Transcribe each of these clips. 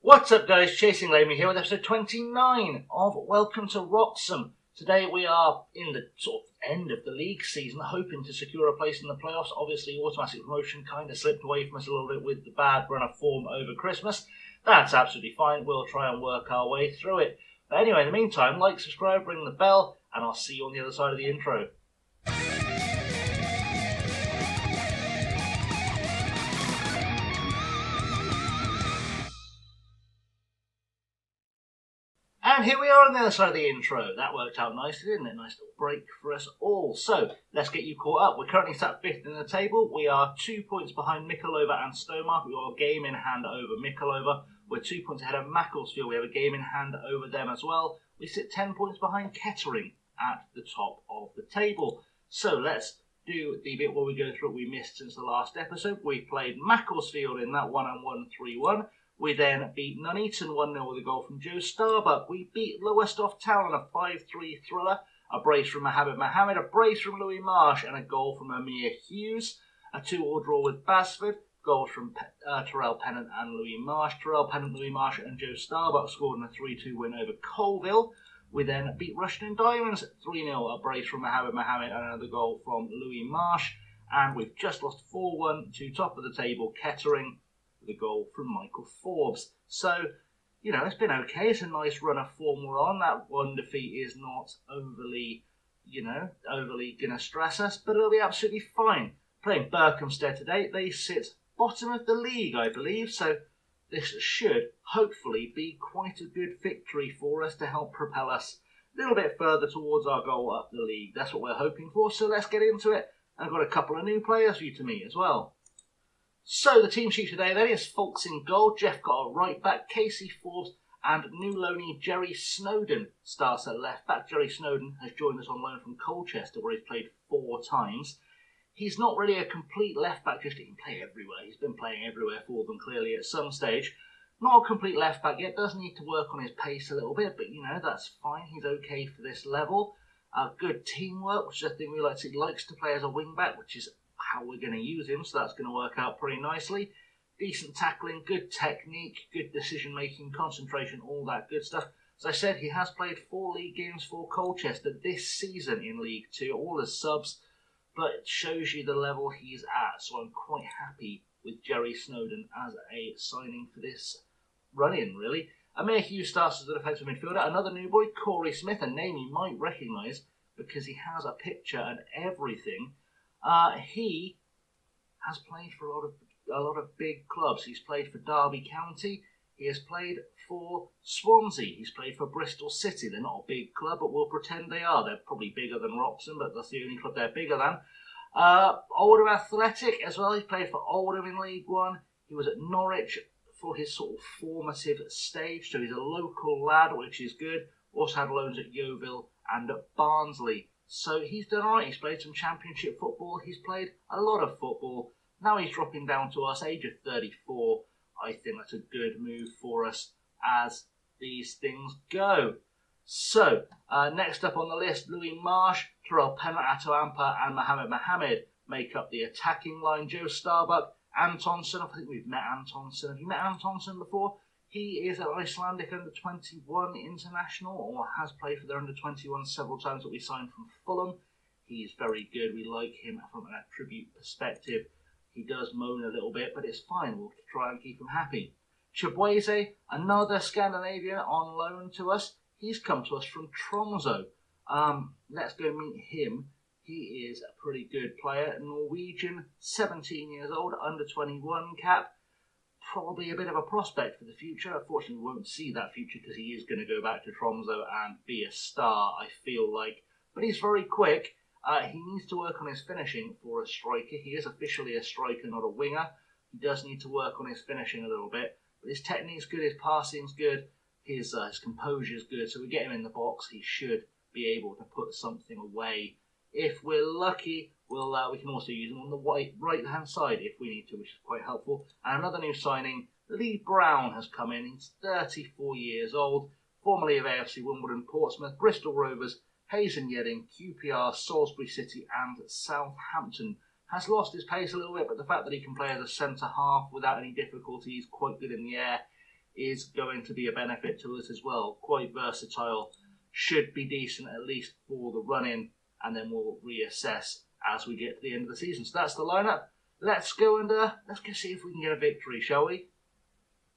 What's up guys, Chasing Lamey here with episode 29 of Welcome to Wroxham. Today we are in the sort of end of the league season, hoping to secure a place in the playoffs. Obviously automatic promotion kind of slipped away from us a little bit with the bad run of form over Christmas. That's absolutely fine, we'll try and work our way through it. But anyway, in the meantime, like, subscribe, ring the bell, and I'll see you on the other side of the intro. And here we are on the other side of the intro. That worked out nicely, didn't it? Nice little break for us all. So, let's get you caught up. We're currently sat 5th in the table. We are 2 points behind Mickleover and Stowmark. We've got a game in hand over Mickleover. We're 2 points ahead of Macclesfield. We have a game in hand over them as well. We sit 10 points behind Kettering at the top of the table. So, let's do the bit where we go through what we missed since the last episode. We played Macclesfield in that 1-1 3-1. We then beat Nuneaton 1-0 with a goal from Joe Starbuck. We beat Lowestoft Town on a 5-3 thriller. A brace from Mohammed, a brace from Louis Marsh, and a goal from Amir Hughes. A 2-2 draw with Basford. Goals from Terrell Pennant and Louis Marsh. Terrell Pennant, Louis Marsh, and Joe Starbuck scored in a 3-2 win over Colville. We then beat Rushden and Diamonds 3-0. A brace from Mohammed and another goal from Louis Marsh. And we've just lost 4-1 to top of the table Kettering, the goal from Michael Forbes. So, it's been okay. It's a nice run of form we're on. That one defeat is not overly going to stress us, but it'll be absolutely fine. Playing Berkhamsted today. They sit bottom of the league, I believe, so this should hopefully be quite a good victory for us to help propel us a little bit further towards our goal up the league. That's what we're hoping for, so let's get into it. I've got a couple of new players for you to meet as well. So the team sheet today then is Fulks in goal, Jeff Cotter right back, Casey Forbes and new loanee Jerry Snowden starts at left back. Jerry Snowden has joined us on loan from Colchester where he's played 4 times. He's not really a complete left back, just he can play everywhere. He's been playing everywhere for them clearly at some stage. Not a complete left back yet, does need to work on his pace a little bit, but that's fine. He's okay for this level. Good teamwork, which is a thing we like to see. He likes to play as a wing back, which is how we're going to use him, so that's going to work out pretty nicely. Decent tackling, good technique, good decision making, concentration, all that good stuff. As I said, he has played 4 league games for Colchester this season in League 2, all as subs, but it shows you the level he's at, so I'm quite happy with Jerry Snowden as a signing for this run-in, really. Amir Hughes starts as a defensive midfielder. Another new boy, Corey Smith, a name you might recognise because he has a picture and everything. He has played for a lot of big clubs. He's played for Derby County. He has played for Swansea. He's played for Bristol City. They're not a big club, but we'll pretend they are. They're probably bigger than Wroxham, but that's the only club they're bigger than. Oldham Athletic as well. He's played for Oldham in League One. He was at Norwich for his sort of formative stage, so he's a local lad, which is good. Also had loans at Yeovil and at Barnsley. So he's done alright. He's played some championship football. He's played a lot of football. Now he's dropping down to us, age of 34. I think that's a good move for us as these things go. So, next up on the list, Louis Marsh, Terrell Pennant, Ato Ampa and Mohammed make up the attacking line. Joe Starbuck, Antonsen. I think we've met Antonsen. Have you met Antonsen before? He is an Icelandic under-21 international, or has played for their under-21 several times that we signed from Fulham. He's very good. We like him from an attribute perspective. He does moan a little bit, but it's fine. We'll try and keep him happy. Chibueze, another Scandinavian on loan to us. He's come to us from Tromsø. Let's go meet him. He is a pretty good player. Norwegian, 17 years old, under-21 cap. Probably a bit of a prospect for the future. Unfortunately, we won't see that future because he is going to go back to Tromsø and be a star, I feel like. But he's very quick. He needs to work on his finishing for a striker. He is officially a striker, not a winger. He does need to work on his finishing a little bit. But his technique's good, his passing's good, his composure's good. So we get him in the box, he should be able to put something away. If we're lucky, we can also use him on the right-hand side if we need to, which is quite helpful. And another new signing, Lee Brown has come in. He's 34 years old, formerly of AFC Wimbledon, Portsmouth, Bristol Rovers, Hayes and Yedding, QPR, Salisbury City and Southampton. Has lost his pace a little bit, but the fact that he can play as a centre-half without any difficulty, he's quite good in the air. is going to be a benefit to us as well. Quite versatile, should be decent at least for the run-in, and then we'll reassess as we get to the end of the season. So that's the lineup. Let's go and let's go see if we can get a victory, shall we?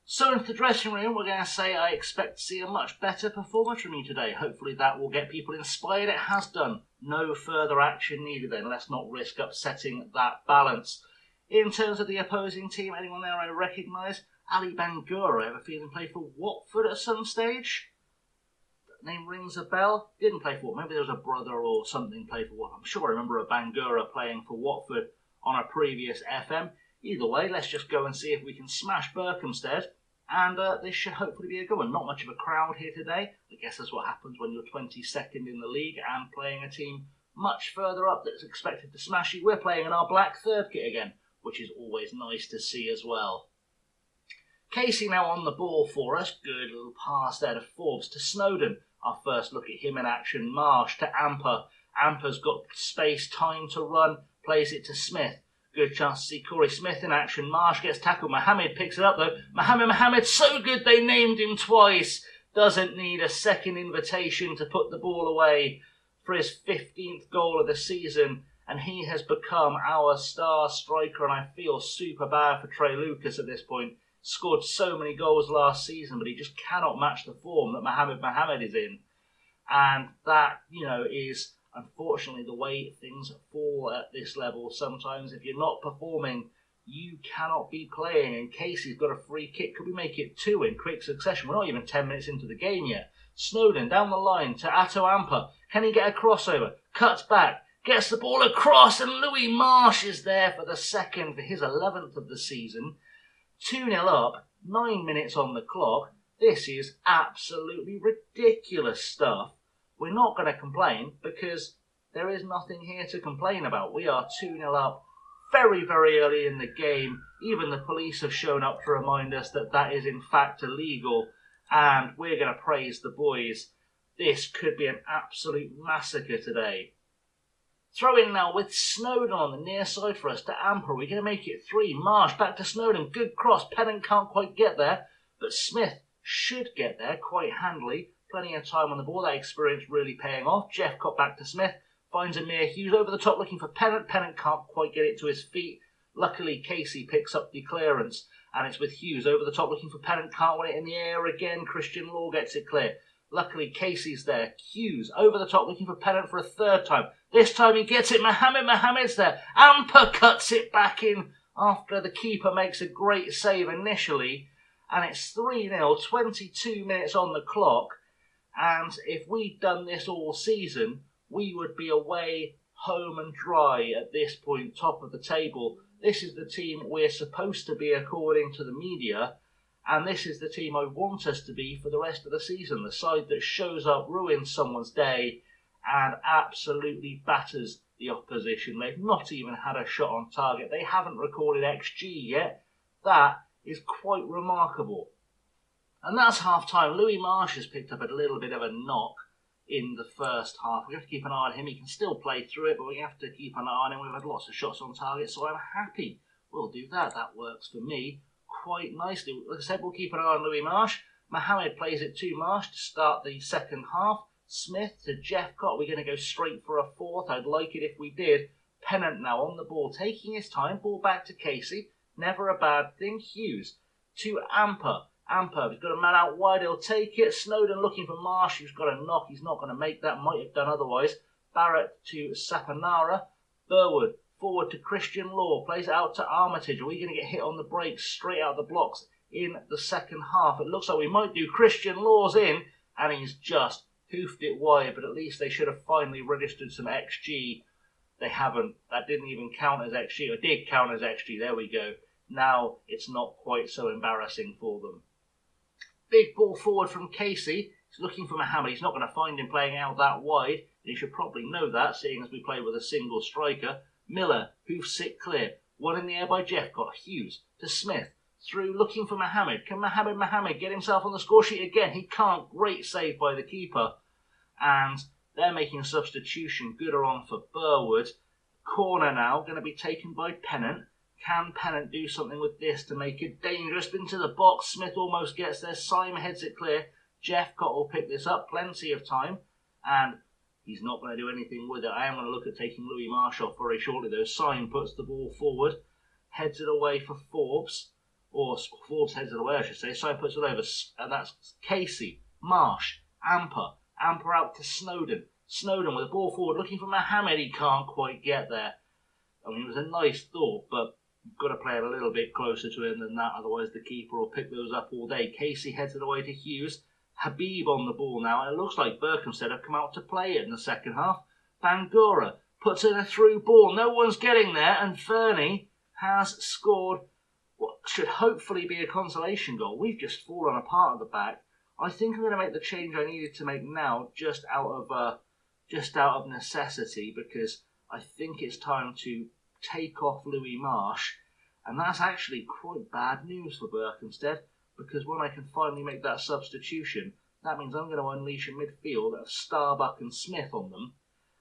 So into the dressing room, we're going to say I expect to see a much better performance from you today. Hopefully that will get people inspired. It has done. No further action needed then. Let's not risk upsetting that balance. In terms of the opposing team, anyone there I recognise? Ali Bangura, I have a feeling played for Watford at some stage. That name rings a bell. Didn't play for Watford. Maybe there was a brother or something played for Watford. I'm sure I remember a Bangura playing for Watford on a previous FM. Either way, let's just go and see if we can smash Berkhamsted. And this should hopefully be a good one. Not much of a crowd here today. I guess that's what happens when you're 22nd in the league and playing a team much further up that's expected to smash you. We're playing in our black third kit again, which is always nice to see as well. Casey now on the ball for us. Good little pass there to Forbes to Snowden. Our first look at him in action. Marsh to Amper. Amper's got space, time to run. Plays it to Smith. Good chance to see Corey Smith in action. Marsh gets tackled. Mohammed picks it up though. Mohammed, so good they named him twice. Doesn't need a second invitation to put the ball away for his 15th goal of the season. And he has become our star striker. And I feel super bad for Trey Lucas at this point. Scored so many goals last season, but he just cannot match the form that Mohammed is in. And that, is unfortunately the way things fall at this level. Sometimes if you're not performing, you cannot be playing. And Casey's got a free kick. Could we make it 2 in quick succession? We're not even 10 minutes into the game yet. Snowden down the line to Atto Amper. Can he get a crossover? Cuts back. Gets the ball across, and Louis Marsh is there for the second for his 11th of the season. 2-0 up, 9 minutes on the clock. This is absolutely ridiculous stuff. We're not going to complain because there is nothing here to complain about. We are 2-0 up very, very early in the game. Even the police have shown up to remind us that that is in fact illegal, and we're going to praise the boys. This could be an absolute massacre today. Throw in now with Snowden on the near side for us to Amper. We're going to make it 3. Marsh back to Snowden. Good cross. Pennant can't quite get there, but Smith should get there quite handily. Plenty of time on the ball. That experience really paying off. Jeff got back to Smith. Finds Amir Hughes over the top looking for Pennant. Pennant can't quite get it to his feet. Luckily, Casey picks up the clearance, and it's with Hughes over the top looking for Pennant. Can't win it in the air again. Christian Law gets it clear. Luckily, Casey's there. Hughes over the top looking for Pennant for a third time. This time he gets it. Mohammed's there. Amper cuts it back in after the keeper makes a great save initially. And it's 3-0, 22 minutes on the clock. And if we'd done this all season, we would be away, home and dry at this point, top of the table. This is the team we're supposed to be according to the media. And this is the team I want us to be for the rest of the season. The side that shows up, ruins someone's day, and absolutely batters the opposition. They've not even had a shot on target. They haven't recorded XG yet. That is quite remarkable. And that's half-time. Louis Marsh has picked up a little bit of a knock in the first half. We have to keep an eye on him. He can still play through it, but we have to keep an eye on him. We've had lots of shots on target, so I'm happy. We'll do that. That works for me quite nicely. Like I said, we'll keep an eye on Louis Marsh. Mohammed plays it to Marsh to start the second half. Smith to Jeffcott. We're going to go straight for a fourth. I'd like it if we did. Pennant now on the ball, taking his time. Ball back to Casey. Never a bad thing. Hughes to Amper. Amper, he's got a man out wide. He'll take it. Snowden looking for Marsh, who's got a knock. He's not going to make that. Might have done otherwise. Barrett to Sapanara. Burwood forward to Christian Law. Plays it out to Armitage. Are we going to get hit on the break straight out the blocks in the second half? It looks like we might do. Christian Law's in, and he's just hoofed it wide, but at least they should have finally registered some XG. They haven't. That didn't even count as XG. It did count as XG. There we go. Now it's not quite so embarrassing for them. Big ball forward from Casey. He's looking for Mohammed. He's not going to find him playing out that wide. And you should probably know that, seeing as we play with a single striker. Miller, hoofs it clear. One in the air by Jeffcott. Hughes to Smith. Through looking for Mohammed. Can Mohammed get himself on the score sheet again? He can't. Great save by the keeper. And they're making a substitution. Gooder on for Burwood. Corner now going to be taken by Pennant. Can Pennant do something with this to make it dangerous? Into the box, Smith almost gets there, Syme heads it clear. Jeffcott will pick this up, plenty of time, and he's not going to do anything with it. I am going to look at taking Louis Marsh off very shortly though. Syme puts the ball forward, heads it away for Forbes, or Forbes heads it away I should say. Syme puts it over, and that's Casey, Marsh, Amper out to Snowden. Snowden with the ball forward looking for Mohammed, he can't quite get there. I mean, it was a nice thought, but you've got to play it a little bit closer to him than that, otherwise the keeper will pick those up all day. Casey heads it away to Hughes. Habib on the ball now, and it looks like Berkhamsted have come out to play it in the second half. Bangura puts in a through ball, no one's getting there, and Fernie has scored what should hopefully be a consolation goal. We've just fallen apart at the back. I think I'm going to make the change I needed to make now, just out of necessity, because I think it's time to take off Louis Marsh, and that's actually quite bad news for Berkhamsted, because when I can finally make that substitution, that means I'm going to unleash a midfield of Starbuck and Smith on them,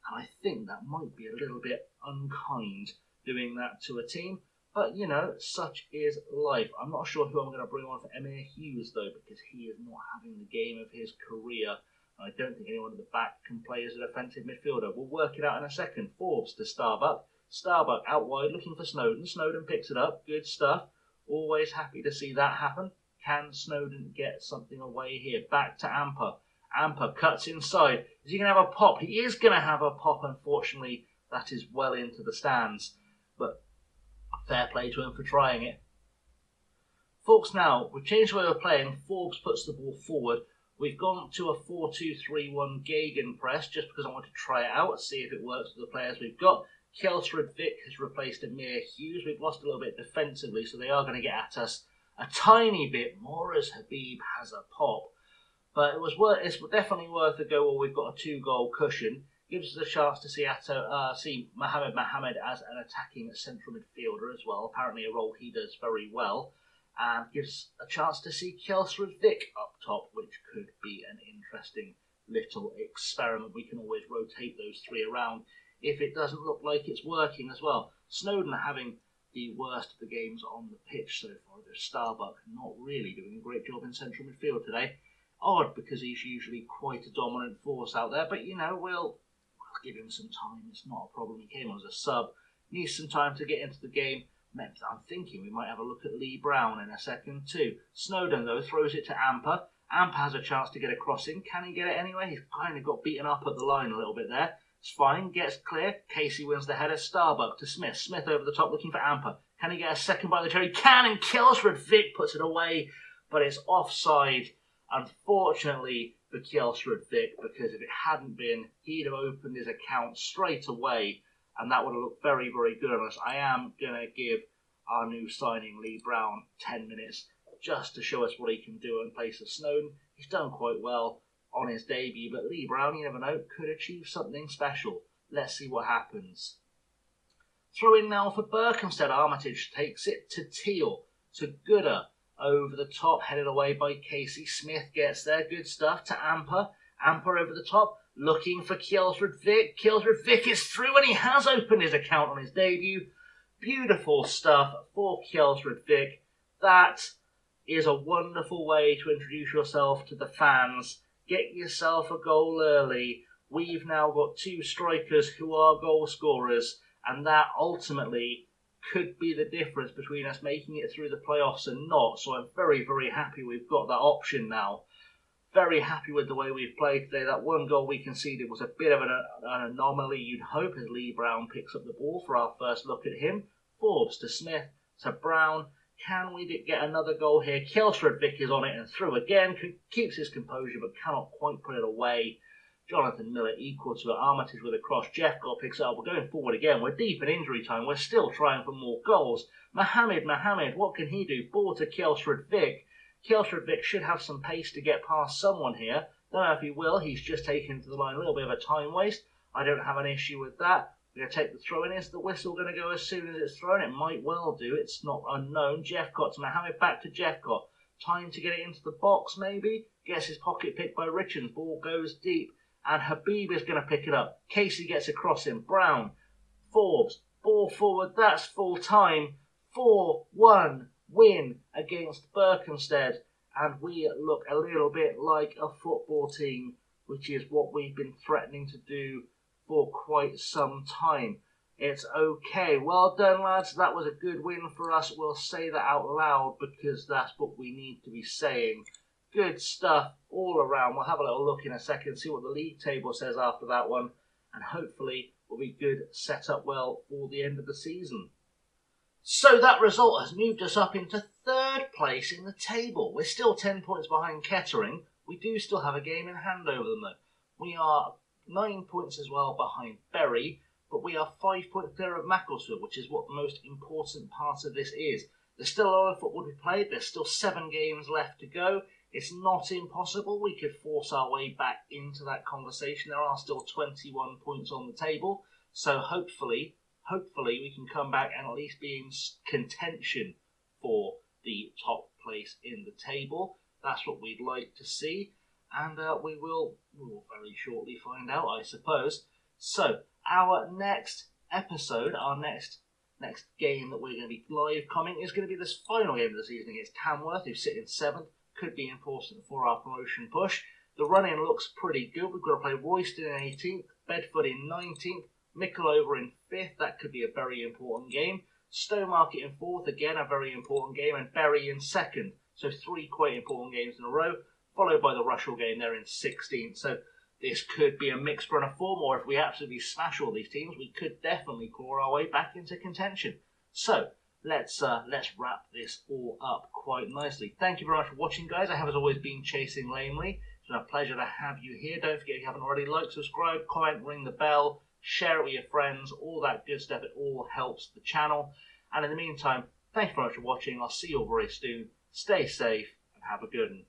and I think that might be a little bit unkind doing that to a team, but you know, such is life. I'm not sure who I'm going to bring on for Emir Hughes though, because he is not having the game of his career. I don't think anyone at the back can play as a defensive midfielder. We'll work it out in a second. Forbes to Starbuck. Starbuck out wide looking for Snowden. Snowden picks it up. Good stuff. Always happy to see that happen. Can Snowden get something away here? Back to Amper. Amper cuts inside. Is he going to have a pop? He is going to have a pop. Unfortunately, that is well into the stands. But fair play to him for trying it. Folks, now, we've changed the way we're playing. Forbes puts the ball forward. We've gone to a 4-2-3-1 gegenpress just because I want to try it out, see if it works with the players we've got. Kjelsrud Vick has replaced Emir Hughes. We've lost a little bit defensively, so they are going to get at us a tiny bit more as Habib has a pop. But it's definitely worth a go. Or we've got a 2-goal cushion. Gives us a chance to see Mohammed as an attacking central midfielder as well. Apparently a role he does very well. And gives a chance to see Kjelsrud Vick up top, which could be an interesting little experiment. We can always rotate those three around if it doesn't look like it's working as well. Snowden having the worst of the games on the pitch so far. There's Starbuck not really doing a great job in central midfield today. Odd, because he's usually quite a dominant force out there, but you know, we'll give him some time. It's not a problem. He came on as a sub. Needs some time to get into the game. I'm thinking we might have a look at Lee Brown in a second too. Snowden though throws it to Amper. Amper has a chance to get a crossing. Can he get it anyway? He's kind of got beaten up at the line a little bit there. It's fine, gets clear. Casey wins the header. Starbuck to Smith. Smith over the top looking for Amper. Can he get a second by the cherry? Can, and Kjelsrud Vick puts it away, but it's offside. Unfortunately for Kjelsrud Vick, because if it hadn't been, he'd have opened his account straight away, and that would have looked very, very good on us. I am going to give our new signing, Lee Brown, 10 minutes just to show us what he can do in place of Snowden. He's done quite well on his debut, but Lee Brown, you never know, could achieve something special. Let's see what happens. Throw in now for Berkhamsted. Armitage takes it to Teal, to Gooder, over the top, headed away by Casey. Smith gets there, good stuff, to Amper. Amper over the top, looking for Kjelsrud Vick. Kjelsrud Vick is through, and he has opened his account on his debut. Beautiful stuff for Kjelsrud Vick. That is a wonderful way to introduce yourself to the fans. Get yourself a goal early. We've now got 2 strikers who are goal scorers, and that ultimately could be the difference between us making it through the playoffs and not. So I'm very, very happy we've got that option now. Very happy with the way we've played today. That 1 goal we conceded was a bit of an anomaly, you'd hope, as Lee Brown picks up the ball for our first look at him. Forbes to Smith, to Brown. Can we get another goal here? Kjelsrud Vick is on it and through again. Keeps his composure but cannot quite put it away. Jonathan Miller equal to it. Armitage with a cross. Jeffcott picks it up. We're going forward again. We're deep in injury time. We're still trying for more goals. Mohammed, what can he do? Ball to Kjelsrud Vick. Kjelsrud Vick should have some pace to get past someone here. Don't know if he will. He's just taken to the line. A little bit of a time waste. I don't have an issue with that. We're going to take the throw in. Is the whistle going to go as soon as it's thrown? It might well do. It's not unknown. Jeffcott to Mohammed. Back to Jeffcott. Time to get it into the box maybe. Gets his pocket picked by Richards. Ball goes deep. And Habib is going to pick it up. Casey gets across him. Brown. Forbes. Ball forward. That's full time. 4-1 win against Berkhamsted, and we look a little bit like a football team, which is what we've been threatening to do for quite some time. It's okay. Well done, lads. That was a good win for us. We'll say that out loud because that's what we need to be saying. Good stuff all around. We'll have a little look in a second, see what the league table says after that one, and hopefully we'll be good, set up well for the end of the season. So that result has moved us up into 3rd place in the table. We're still 10 points behind Kettering. We do still have a game in hand over them though. We are 9 points as well behind Bury, but we are 5 points clear of Macclesfield, which is what the most important part of this is. There's still a lot of football to be played. There's still 7 games left to go. It's not impossible. We could force our way back into that conversation. There are still 21 points on the table. So hopefully we can come back and at least be in contention for the top place in the table. That's what we'd like to see. And we will very shortly find out, I suppose. So our next episode, our next game that we're going to be live coming is going to be this final game of the season against Tamworth, who sit in 7th. Could be important for our promotion push. The run-in looks pretty good. We've got to play Royston in 18th, Bedford in 19th, Mickleover in 5th. That could be a very important game. Stowmarket in 4th, again a very important game, and Bury in 2nd. So 3 quite important games in a row, followed by the Rushall game there in 16th. So this could be a mixed run of form, or if we absolutely smash all these teams, we could definitely claw our way back into contention. So let's wrap this all up quite nicely. Thank you very much for watching, guys. I have, as always, been Chasing Lamely. It's been a pleasure to have you here. Don't forget, if you haven't already, like, subscribe, comment, ring the bell, share it with your friends, all that good stuff. It all helps the channel. And in the meantime, thank you very much for watching. I'll see you all very soon. Stay safe and have a good one.